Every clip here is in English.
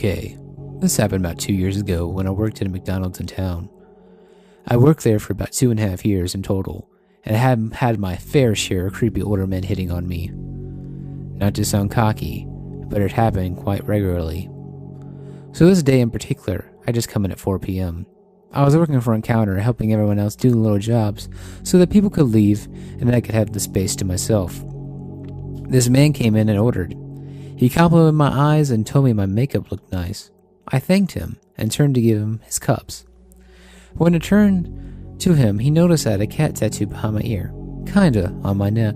Okay, this happened about 2 years ago when I worked at a McDonald's in town. I worked there for about 2.5 years in total, and I had had my fair share of creepy older men hitting on me. Not to sound cocky, but it happened quite regularly. So this day in particular, I just come in at 4 p.m. I was working front counter, helping everyone else do little jobs so that people could leave and I could have the space to myself. This man came in and ordered. He complimented my eyes and told me my makeup looked nice. I thanked him and turned to give him his cups. When I turned to him, he noticed I had a cat tattoo behind my ear, kinda on my neck.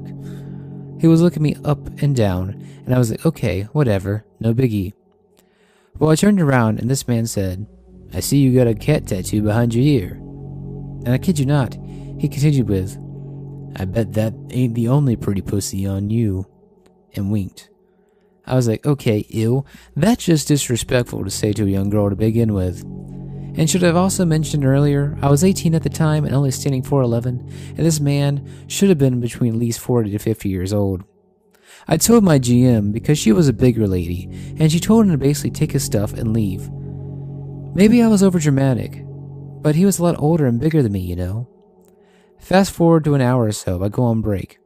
He was looking me up and down, and I was like, okay, whatever, no biggie. Well, I turned around and this man said, I see you got a cat tattoo behind your ear. And I kid you not, he continued with, I bet that ain't the only pretty pussy on you, and winked. I was like, okay, ew, that's just disrespectful to say to a young girl to begin with. And should have also mentioned earlier, I was 18 at the time and only standing 4'11", and this man should have been between at least 40 to 50 years old. I told my GM because she was a bigger lady, and she told him to basically take his stuff and leave. Maybe I was overdramatic, but he was a lot older and bigger than me, you know. Fast forward to an hour or so, I go on break.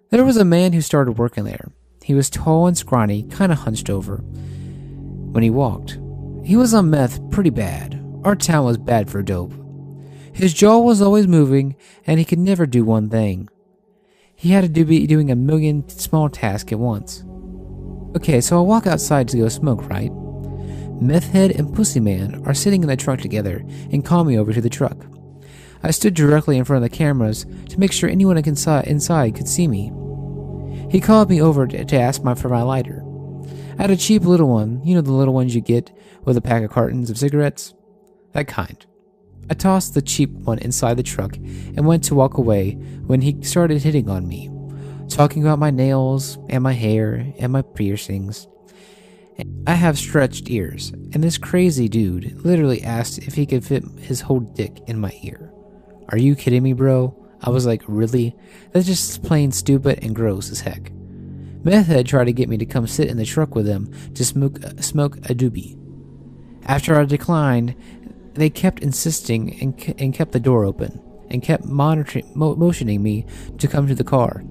There was a man who started working there. He was tall and scrawny, kind of hunched over when he walked. He was on meth pretty bad. Our town was bad for dope. His jaw was always moving, and he could never do one thing. He had to be doing a million small tasks at once. Okay, so I walk outside to go smoke, right? Meth head and Pussy Man are sitting in the truck together and call me over to the truck. I stood directly in front of the cameras to make sure anyone inside could see me. He called me over to ask for my lighter. I had a cheap little one, you know the little ones you get with a pack of cartons of cigarettes? That kind. I tossed the cheap one inside the truck and went to walk away when he started hitting on me, talking about my nails and my hair and my piercings. I have stretched ears, and this crazy dude literally asked if he could fit his whole dick in my ear. Are you kidding me, bro? I was like, really? That's just plain stupid and gross as heck. Meth Head tried to get me to come sit in the truck with them to smoke a doobie. After I declined, they kept insisting and kept the door open and kept motioning me to come to the car.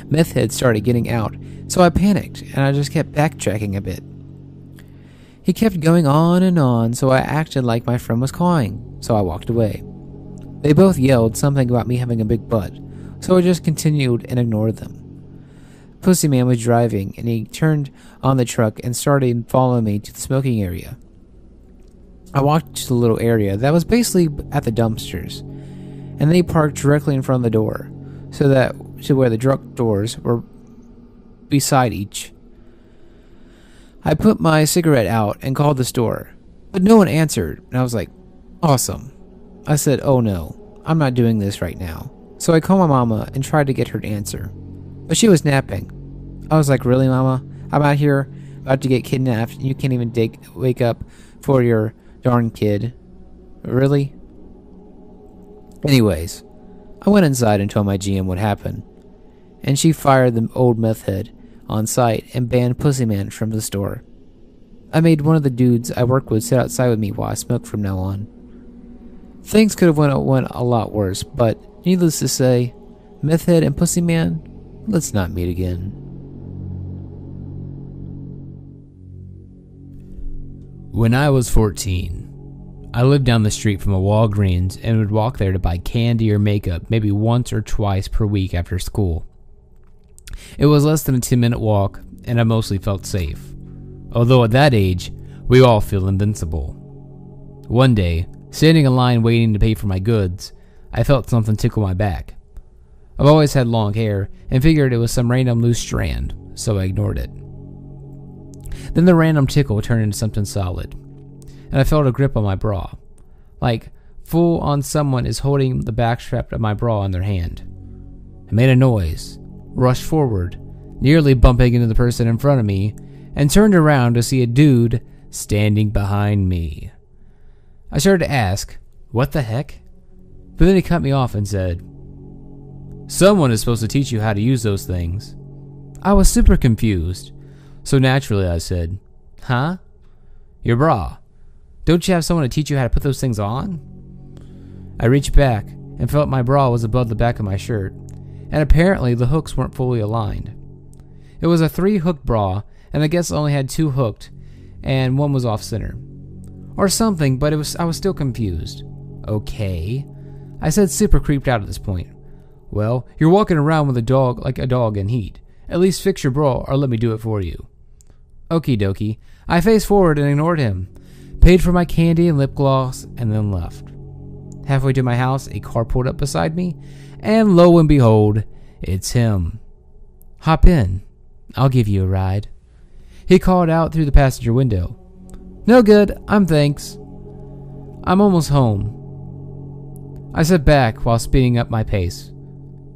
Meth Head started getting out, so I panicked and I just kept backtracking a bit. He kept going on and on, so I acted like my friend was calling, so I walked away. They both yelled something about me having a big butt, so I just continued and ignored them. Pussy Man was driving, and he turned on the truck and started following me to the smoking area. I walked to the little area that was basically at the dumpsters, and they parked directly in front of the door, to where the truck doors were beside each. I put my cigarette out and called the store, but no one answered, and I was like, awesome. I said, oh no, I'm not doing this right now. So I called my mama and tried to get her to answer, but she was napping. I was like, really, mama? I'm out here about to get kidnapped and you can't even wake up for your darn kid. Really? Anyways, I went inside and told my GM what happened, and she fired the old meth head on site and banned Pussy Man from the store. I made one of the dudes I work with sit outside with me while I smoked from now on. Things could have went a lot worse, but needless to say, Meth Head and Pussy Man, let's not meet again. When I was 14, I lived down the street from a Walgreens and would walk there to buy candy or makeup maybe once or twice per week after school. It was less than a 10-minute walk, and I mostly felt safe. Although at that age, we all feel invincible. One day, standing in line waiting to pay for my goods, I felt something tickle my back. I've always had long hair and figured it was some random loose strand, so I ignored it. Then the random tickle turned into something solid, and I felt a grip on my bra, like full on someone is holding the backstrap of my bra in their hand. I made a noise, rushed forward, nearly bumping into the person in front of me, and turned around to see a dude standing behind me. I started to ask, what the heck? But then he cut me off and said, someone is supposed to teach you how to use those things. I was super confused, so naturally I said, Huh? Your bra. Don't you have someone to teach you how to put those things on? I reached back and felt my bra was above the back of my shirt, and apparently the hooks weren't fully aligned. It was a 3-hook bra, and I guess I only had 2 hooked, and one was off center. Or something, but I was still confused. Okay. I said, super creeped out at this point. Well, you're walking around with a dog like a dog in heat. At least fix your bra or let me do it for you. Okie dokie. I faced forward and ignored him, paid for my candy and lip gloss, and then left. Halfway to my house, a car pulled up beside me, and lo and behold, it's him. Hop in. I'll give you a ride. He called out through the passenger window. No good, thanks. I'm almost home. I sat back while speeding up my pace.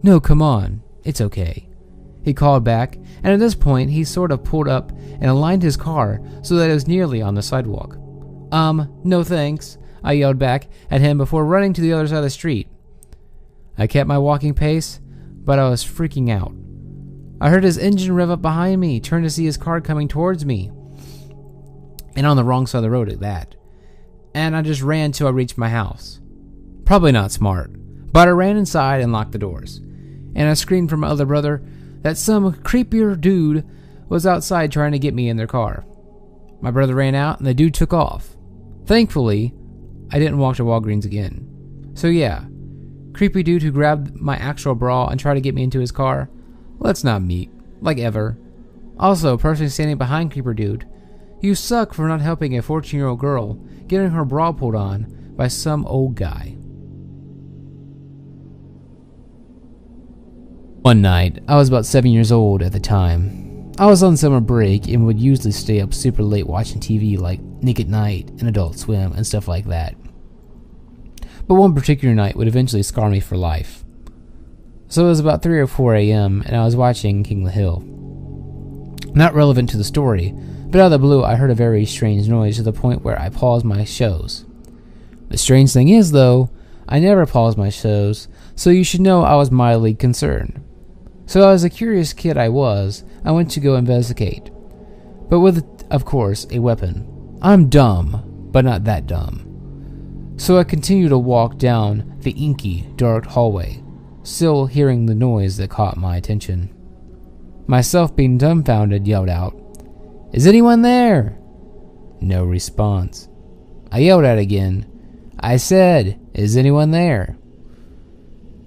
No, come on, it's okay. He called back, and at this point he sort of pulled up and aligned his car so that it was nearly on the sidewalk. No thanks, I yelled back at him before running to the other side of the street. I kept my walking pace, but I was freaking out. I heard his engine rev up behind me, turned to see his car coming towards me. And on the wrong side of the road at that. And I just ran till I reached my house. Probably not smart, but I ran inside and locked the doors. And I screamed for my other brother that some creepier dude was outside trying to get me in their car. My brother ran out and the dude took off. Thankfully, I didn't walk to Walgreens again. So yeah, creepy dude who grabbed my actual bra and tried to get me into his car. Let's not meet, like ever. Also, person standing behind creeper dude, you suck for not helping a 14-year-old girl getting her bra pulled on by some old guy. One night, I was about 7 years old at the time. I was on summer break and would usually stay up super late watching TV like Nick at Night and Adult Swim and stuff like that. But one particular night would eventually scar me for life. So it was about 3 or 4 a.m. and I was watching King of the Hill. Not relevant to the story, but out of the blue I heard a very strange noise to the point where I paused my shows. The strange thing is, though, I never paused my shows, so you should know I was mildly concerned. So as a curious kid I went to go investigate. But with, of course, a weapon. I'm dumb, but not that dumb. So I continued to walk down the inky, dark hallway, still hearing the noise that caught my attention. Myself being dumbfounded, yelled out, "Is anyone there?" No response. I yelled out again. I said, "Is anyone there?"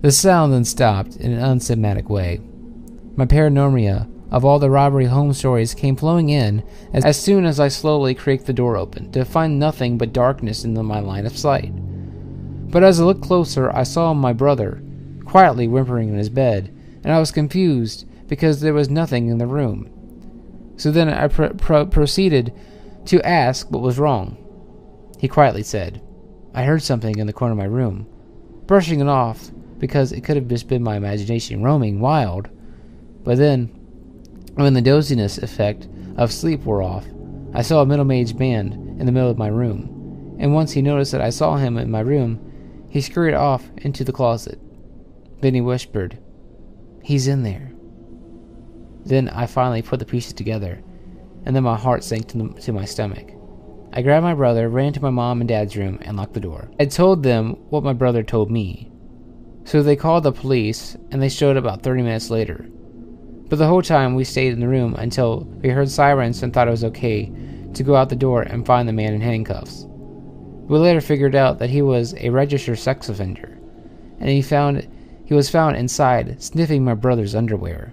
The sound then stopped in an uncinematic way. My paranoia of all the robbery home stories came flowing in as soon as I slowly creaked the door open to find nothing but darkness in my line of sight. But as I looked closer, I saw my brother quietly whimpering in his bed, and I was confused because there was nothing in the room. So then I proceeded to ask what was wrong. He quietly said, "I heard something in the corner of my room," brushing it off because it could have just been my imagination roaming wild. But then, when the doziness effect of sleep wore off, I saw a middle-aged man in the middle of my room, and once he noticed that I saw him in my room, he scurried off into the closet. Then he whispered, "He's in there." Then I finally put the pieces together, and then my heart sank to my stomach. I grabbed my brother, ran to my mom and dad's room, and locked the door. I told them what my brother told me. So they called the police, and they showed up about 30 minutes later. But the whole time we stayed in the room until we heard sirens and thought it was okay to go out the door and find the man in handcuffs. We later figured out that he was a registered sex offender, and he was found inside sniffing my brother's underwear.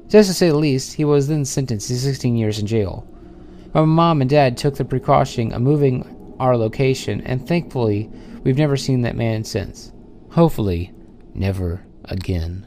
Just to say the least, he was then sentenced to 16 years in jail. My mom and dad took the precaution of moving our location, and thankfully, we've never seen that man since. Hopefully, never again.